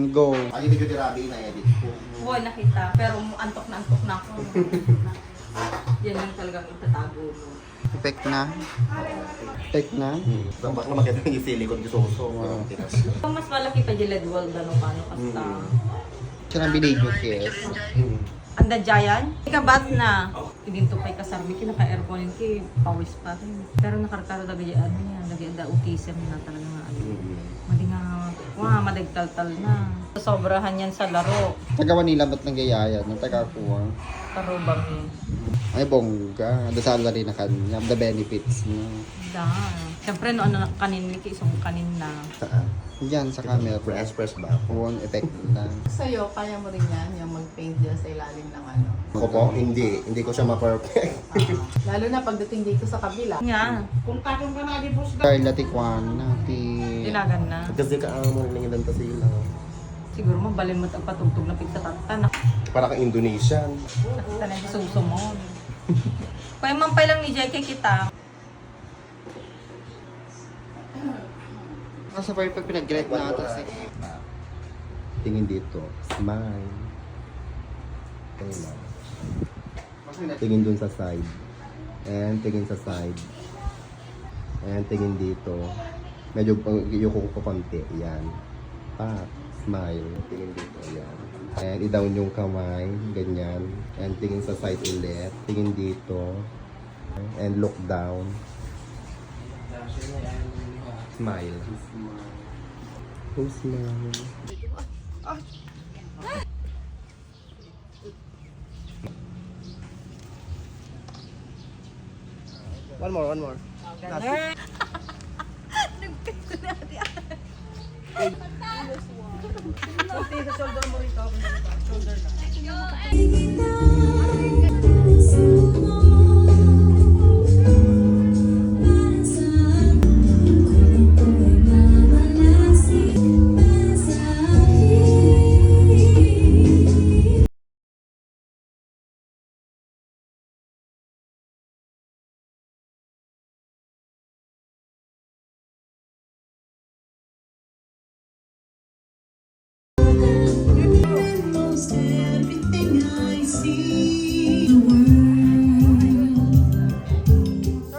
Go. Ay, video therapy na edit ko. Buhay nakita, pero antok na ako. Yan lang talagang itatago mo. Effect na. Effect na. Baka makita yung silicone ko suso. Kung mas malaki pa dyan ledwal, paano kasta. Siya nang binidyo kes. Anda Jayan, ikabat na. Idinto kay kasarmi, kinaka-aircon ki pawis pa rin. Pero nakarkaro lagi ano niya, lagi ada utisem na talaga nga ano. Madi nga, madagtaltal na. Sobrahan yan sa laro. Tagawa nila ba't nang gayaya? Nang tagakuha. Karubang eh. Ay, bongga. Dasal na rin na kanya. The benefits niya. Da. Siyempre no, ano kanin, isang kanin na. Saan? Yan sa camera. Express ba? One effect lang. Sa'yo, kaya mo rin yan, yung mag-paint dyan sa ilalim ng ano. Ako po? Hindi. Hindi ko siya ma-perfect. Lalo na pagdating dito sa kabila. Nga. Carla Tijuana. Tinagan na. Kasi kaamo rin lang yung sila. Siguro mo balin mo ang patugtog na pigtatatan. Para kang Indonesian. Nakita na yung susumon. Kaya mampay lang ni Jai kay kita. Nasa perfect pinag-grade na ata si. Tingin dito. Smile. Tingin lang. Tingin dun sa side. And tingin sa side. And tingin dito. Medyo yuko ko konti. Yan. Pat. Smile. Tingin dito. Yan. And i-down yung kamay. Ganyan. And tingin sa side ulit. Tingin dito. And look down. Smile. Oh, smile. One more. Shoulder mo rito. Shoulder na.